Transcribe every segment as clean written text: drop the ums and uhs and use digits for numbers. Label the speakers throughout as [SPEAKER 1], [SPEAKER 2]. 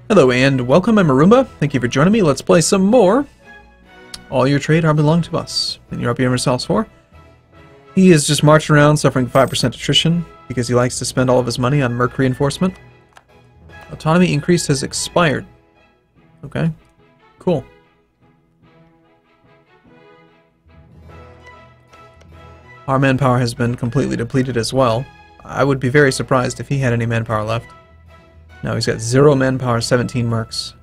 [SPEAKER 1] Hello and welcome, I'm Arumba. Thank you for joining me. Let's play some more. All your trade are belong to us in Europa Universalis IV. He is just marching around suffering 5% attrition because he likes to spend all of his money on merc reinforcement. Autonomy increase has expired. Okay, cool. Our manpower has been completely depleted as well. I would be very surprised if he had any manpower left. Now he's got 0 manpower, 17 mercs.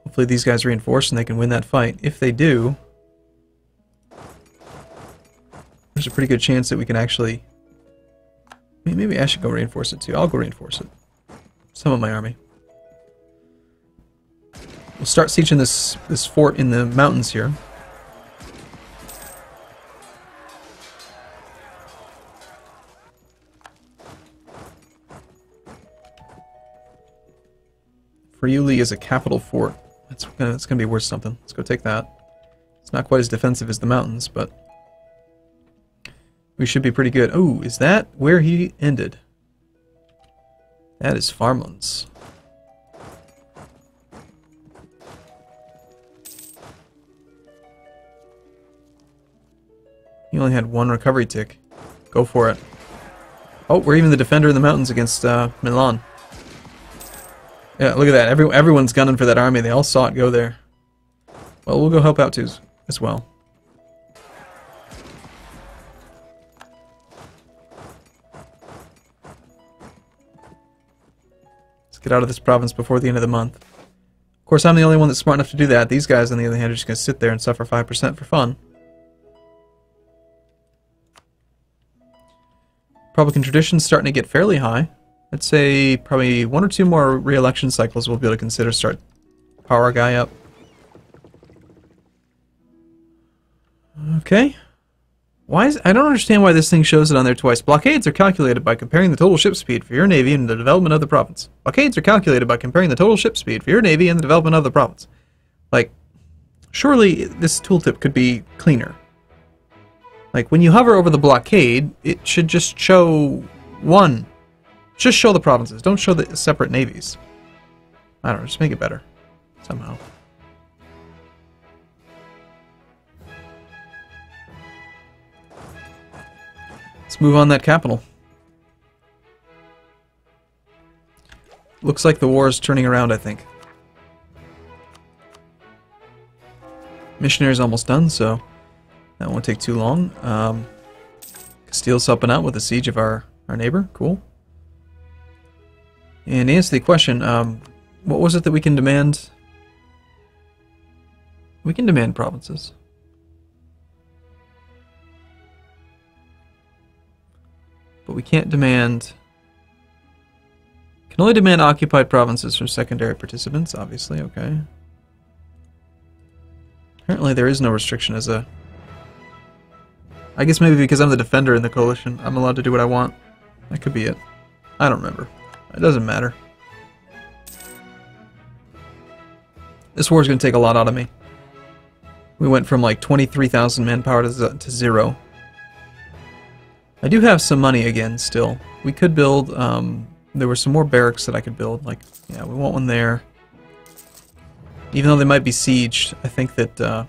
[SPEAKER 1] Hopefully these guys reinforce and they can win that fight. If they do, there's a pretty good chance that we can actually... Maybe I should go reinforce it too. I'll go reinforce it. Some of my army. We'll start sieging this fort in the mountains here. Friuli is a capital fort. It's gonna be worth something. Let's go take that. It's not quite as defensive as the mountains, but we should be pretty good. Oh, is that where he ended? That is farmlands. He only had 1 recovery tick. Go for it. Oh, we're even the defender in the mountains against Milan. Yeah, look at that. Everyone's gunning for that army. They all saw it go there. Well, we'll go help out too, as well. Let's get out of this province before the end of the month. Of course, I'm the only one that's smart enough to do that. These guys, on the other hand, are just going to sit there and suffer 5% for fun. Republican tradition's starting to get fairly high. I'd say probably 1 or 2 more re-election cycles we'll be able to consider start power our guy up. Okay. I don't understand why this thing shows it on there twice. Blockades are calculated by comparing the total ship speed for your navy and the development of the province. Blockades are calculated by comparing the total ship speed for your navy and the development of the province. Like, surely this tooltip could be cleaner. Like, when you hover over the blockade, it should just show one. Just show the provinces. Don't show the separate navies. I don't know. Just make it better. Somehow. Let's move on that capital. Looks like the war is turning around, I think. Missionary's almost done, so that won't take too long. Castile's helping out with the siege of our neighbor. Cool. And to answer the question, what was it that we can demand? We can demand provinces. But we can't demand... Can only demand occupied provinces from secondary participants, obviously, okay. Apparently there is no restriction as a... I guess maybe because I'm the defender in the coalition, I'm allowed to do what I want. That could be it. I don't remember. It doesn't matter. This war is going to take a lot out of me. We went from like 23,000 manpower to 0. I do have some money again still. We could build, there were some more barracks that I could build. Like, yeah, we want one there. Even though they might be sieged, I think that, I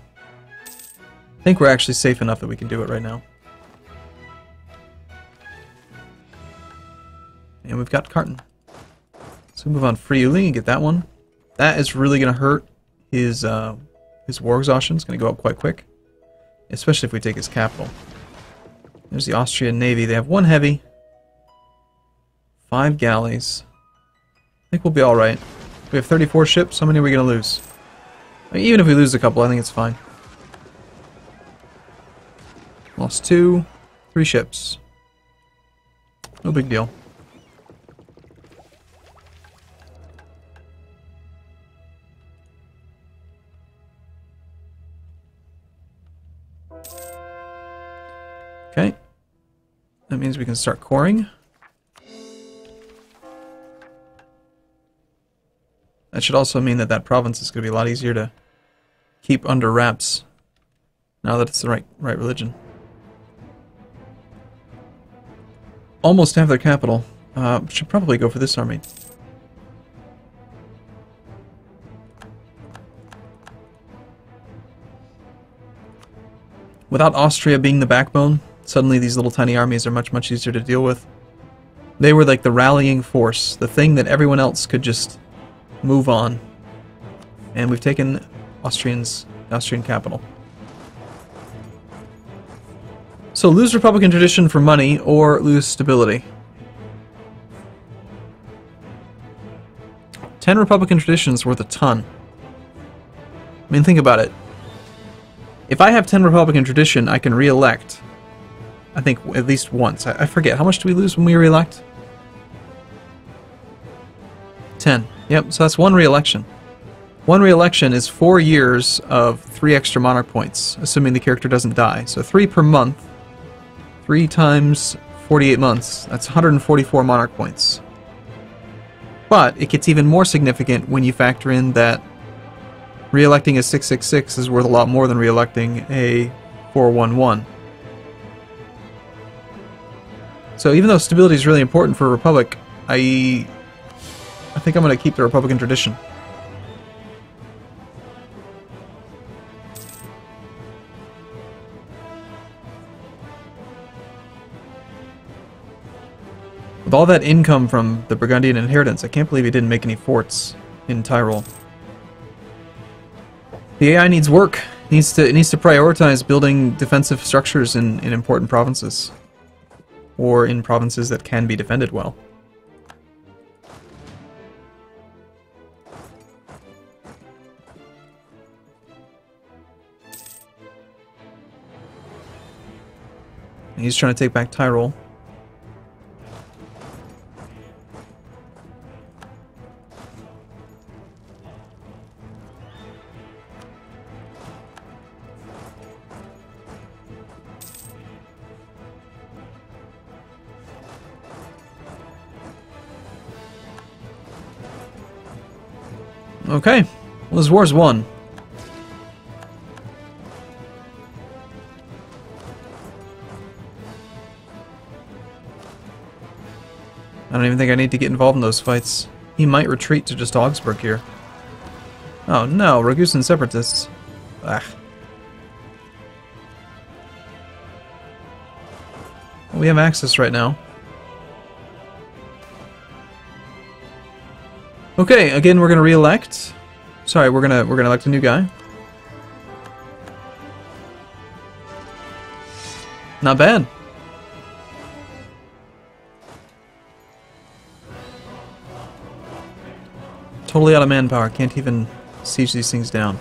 [SPEAKER 1] think we're actually safe enough that we can do it right now. And we've got Carton. So we move on Friuli and get that one. That is really going to hurt his war exhaustion. It's going to go up quite quick. Especially if we take his capital. There's the Austrian Navy. They have 1 heavy. 5 galleys. I think we'll be alright. We have 34 ships. How many are we going to lose? I mean, even if we lose a couple, I think it's fine. Lost 2. 3 ships. No big deal. Okay. That means we can start coring. That should also mean that that province is going to be a lot easier to keep under wraps now that it's the right religion. almost have their capital. Should probably go for this army. Without Austria being the backbone, suddenly these little tiny armies are much, much easier to deal with. They were like the rallying force, the thing that everyone else could just move on. And we've taken Austrian capital. So lose Republican tradition for money, or lose stability. 10 Republican traditions worth a ton. I mean, think about it. If I have 10 Republican tradition, I can re-elect, I think, at least once. I forget. How much do we lose when we re-elect? 10. Yep, so that's one re-election. One re-election is 4 years of 3 extra monarch points, assuming the character doesn't die. So 3 per month. 3 times 48 months. That's 144 monarch points. But it gets even more significant when you factor in that re-electing a 666 is worth a lot more than re-electing a 411. So even though stability is really important for a republic, I think I'm going to keep the Republican tradition. With all that income from the Burgundian inheritance, I can't believe he didn't make any forts in Tyrol. The AI needs work. It needs to prioritize building defensive structures in important provinces. Or in provinces that can be defended well. And he's trying to take back Tyrol. Okay, well, this war's won. I don't even think I need to get involved in those fights. He might retreat to just Augsburg here. Oh no, Ragusan separatists. Ugh. Well, we have access right now. Okay, again we're gonna re-elect. Sorry, we're gonna elect a new guy. Not bad. Totally out of manpower, can't even siege these things down.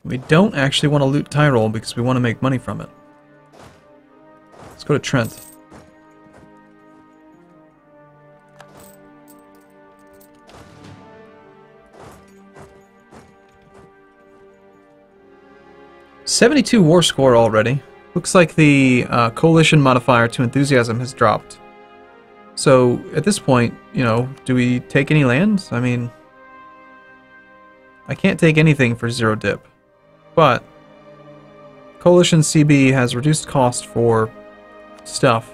[SPEAKER 1] We don't actually want to loot Tyrol because we want to make money from it. Let's go to Trent. '72 war score already. Looks like the coalition modifier to enthusiasm has dropped. So at this point, you know, do we take any land? I mean, I can't take anything for 0 dip. But Coalition CB has reduced cost for stuff.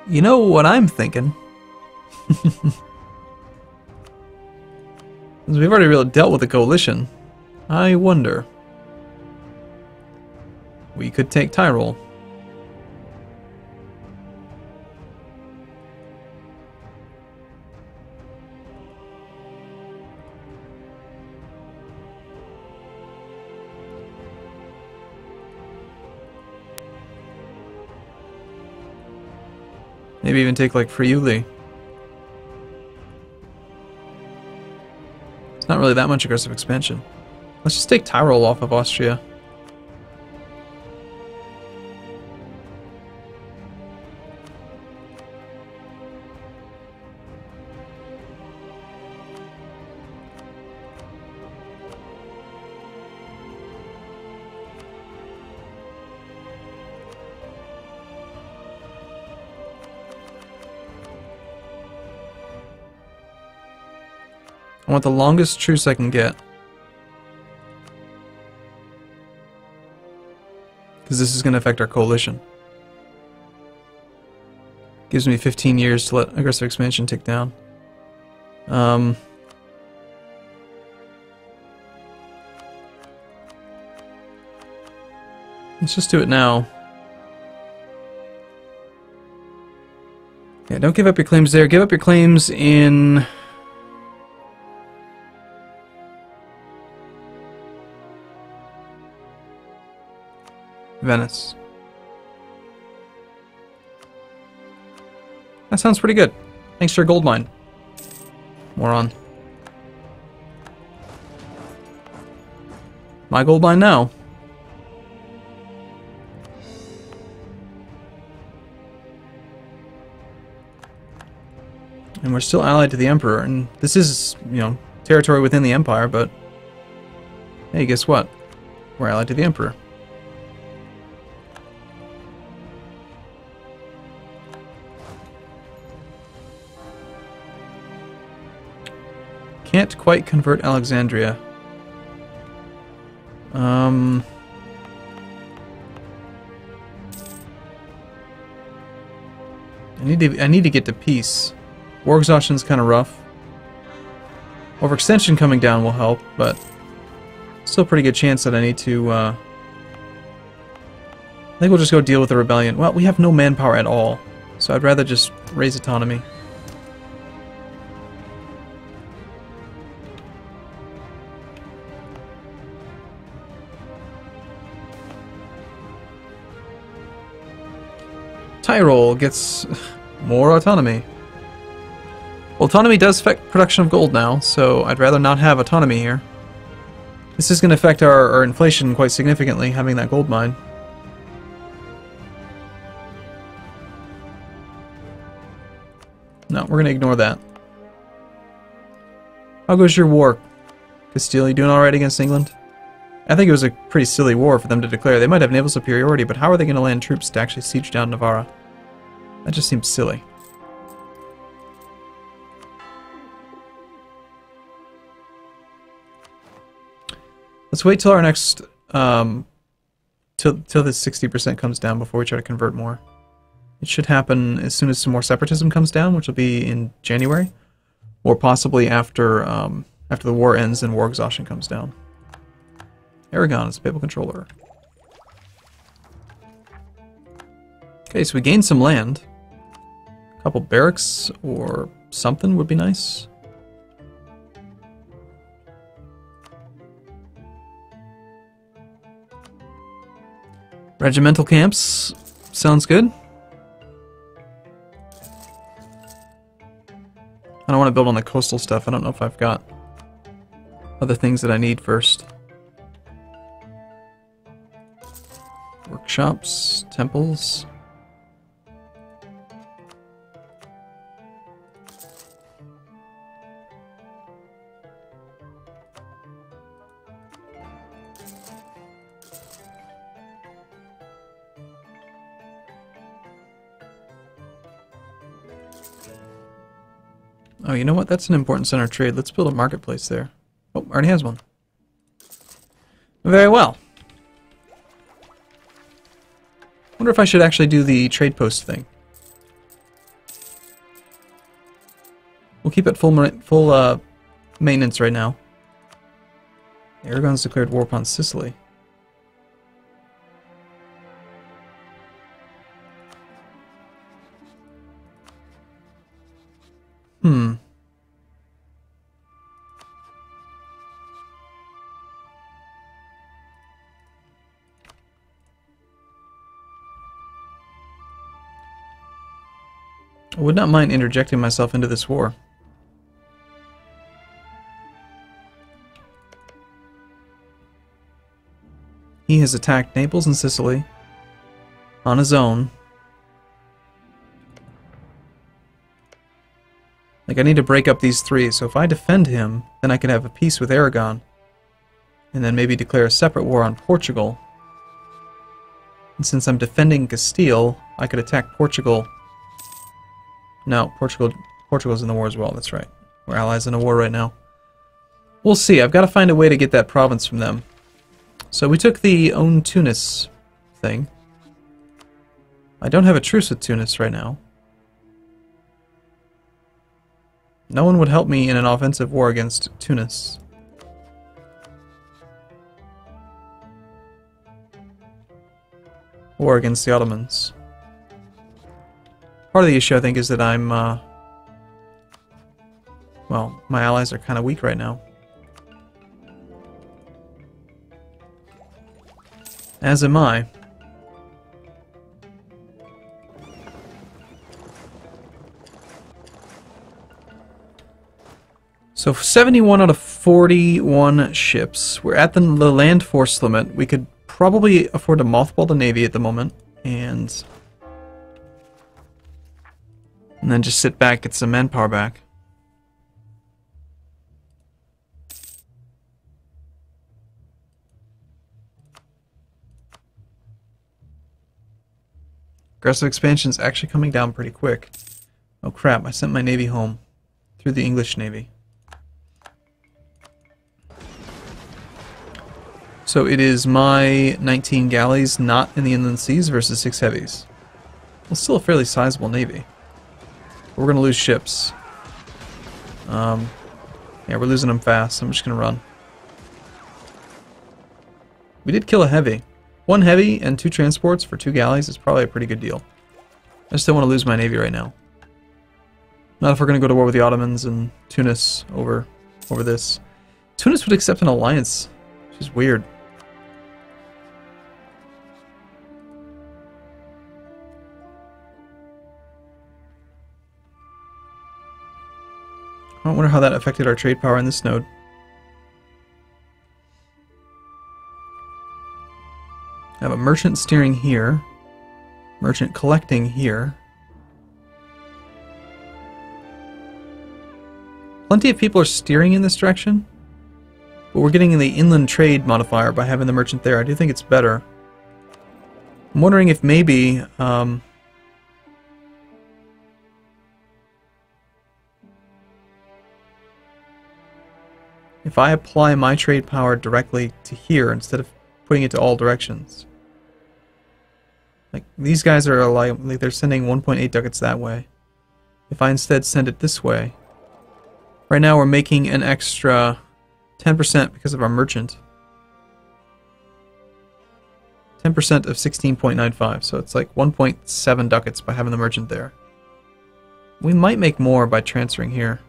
[SPEAKER 1] You know what I'm thinking? We've already really dealt with the coalition. I wonder. We could take Tyrol. Maybe even take like Friuli. It's not really that much aggressive expansion. Let's just take Tyrol off of Austria. I want the longest truce I can get. Because this is going to affect our coalition. Gives me 15 years to let aggressive expansion tick down. Let's just do it now. Yeah, don't give up your claims there. Give up your claims in... Venice. That sounds pretty good. Thanks for your gold mine. Moron. My gold mine now. And we're still allied to the Emperor, and this is, you know, territory within the Empire, but hey, guess what? We're allied to the Emperor. Can't quite convert Alexandria. I need to get to peace. War exhaustion's kind of rough. Overextension coming down will help, but still a pretty good chance that I need to. I think we'll just go deal with the rebellion. Well, we have no manpower at all, so I'd rather just raise autonomy. Tyrol gets more autonomy. Well, autonomy does affect production of gold now, so I'd rather not have autonomy here. This is going to affect our inflation quite significantly, having that gold mine. No, we're going to ignore that. How goes your war, Castile? You doing alright against England? I think it was a pretty silly war for them to declare. They might have naval superiority, but how are they going to land troops to actually siege down Navarra? That just seems silly. Let's wait till our next, till this 60% comes down before we try to convert more. It should happen as soon as some more separatism comes down, which will be in January, or possibly after after the war ends and war exhaustion comes down. Aragon is a papal controller. Okay, so we gained some land. A couple barracks or something would be nice. Regimental camps sounds good. I don't want to build on the coastal stuff. I don't know if I've got other things that I need first. Workshops, temples. Oh, you know what? That's an important center of trade. Let's build a marketplace there. Oh, already has one. Very well. Wonder if I should actually do the trade post thing. We'll keep it full maintenance right now. Aragon's declared war upon Sicily. I would not mind interjecting myself into this war. He has attacked Naples and Sicily on his own. Like, I need to break up these three, so if I defend him, then I can have a peace with Aragon. And then maybe declare a separate war on Portugal. And since I'm defending Castile, I could attack Portugal. No, Portugal's in the war as well, that's right. We're allies in a war right now. We'll see, I've got to find a way to get that province from them. So we took the Own Tunis thing. I don't have a truce with Tunis right now. No one would help me in an offensive war against Tunis. Or against the Ottomans. Part of the issue, I think, is that I'm, well, my allies are kind of weak right now. As am I. So 71 out of 41 ships. We're at the land force limit. We could probably afford to mothball the Navy at the moment. And then just sit back, get some manpower back. Aggressive expansion is actually coming down pretty quick. Oh crap, I sent my Navy home through the English Navy. So it is my 19 galleys not in the inland seas versus 6 heavies. Well, still a fairly sizable Navy. But we're going to lose ships. Yeah, we're losing them fast, so I'm just going to run. We did kill a heavy. 1 heavy and 2 transports for 2 galleys is probably a pretty good deal. I just don't want to lose my Navy right now. Not if we're going to go to war with the Ottomans and Tunis over this. Tunis would accept an alliance, which is weird. I wonder how that affected our trade power in this node. I have a merchant steering here, merchant collecting here. Plenty of people are steering in this direction, but we're getting in the inland trade modifier by having the merchant there. I do think it's better. I'm wondering if maybe if I apply my trade power directly to here instead of putting it to all directions. Like, these guys are like they're sending 1.8 ducats that way. If I instead send it this way. Right now we're making an extra 10% because of our merchant. 10% of 16.95, so it's like 1.7 ducats by having the merchant there. We might make more by transferring here.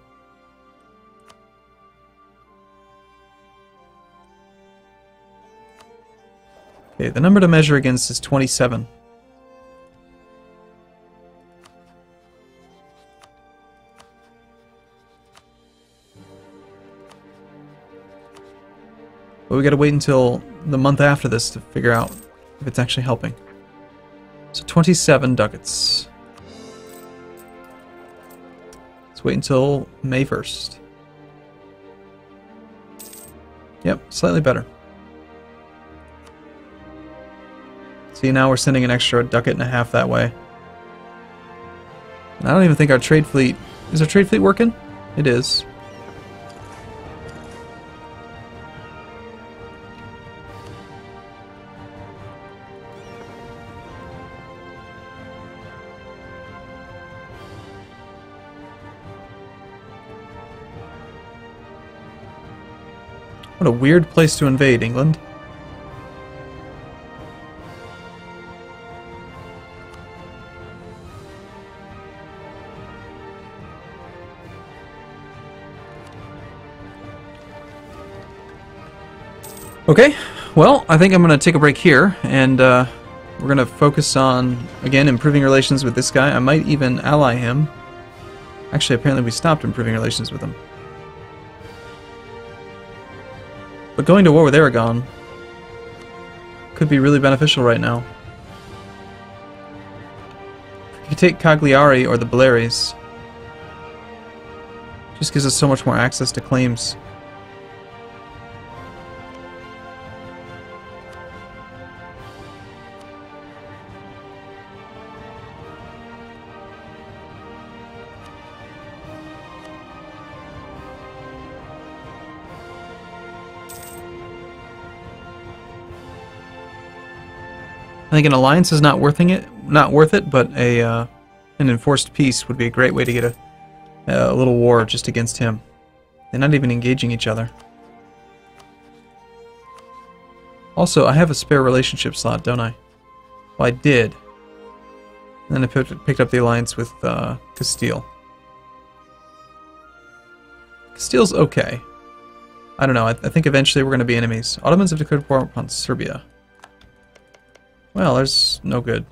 [SPEAKER 1] Okay, the number to measure against is 27. But we gotta wait until the month after this to figure out if it's actually helping. So 27 ducats. Let's wait until May 1st. Yep, slightly better. See, now we're sending an extra ducat and a half that way. And I don't even think our trade fleet... Is our trade fleet working? It is. What a weird place to invade, England. Okay, well, I think I'm going to take a break here, and we're going to focus on, again, improving relations with this guy. I might even ally him. Actually, apparently we stopped improving relations with him. But going to war with Aragon could be really beneficial right now. You could take Cagliari or the Baleares. Just gives us so much more access to claims. I think an alliance is not worth it, but an enforced peace would be a great way to get a little war just against him. They're not even engaging each other. Also, I have a spare relationship slot, don't I? Well, I did. And then I picked up the alliance with Castile. Castile's okay. I don't know. I think eventually we're going to be enemies. Ottomans have declared war upon Serbia. Well, there's no good.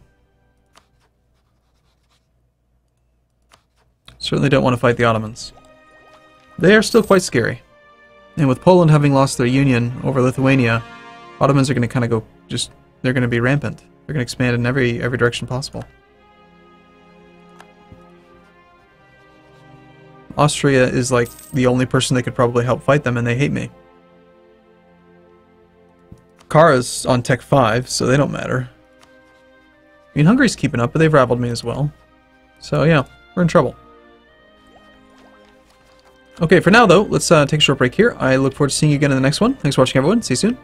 [SPEAKER 1] Certainly don't want to fight the Ottomans. They are still quite scary. And with Poland having lost their union over Lithuania, Ottomans are going to kind of go they're going to be rampant. They're going to expand in every direction possible. Austria is like the only person that could probably help fight them, and they hate me. Kara's on Tech 5, so they don't matter. I mean, Hungary's keeping up, but they've rabbled me as well. So yeah, we're in trouble. Okay, for now though, let's take a short break here. I look forward to seeing you again in the next one. Thanks for watching, everyone. See you soon.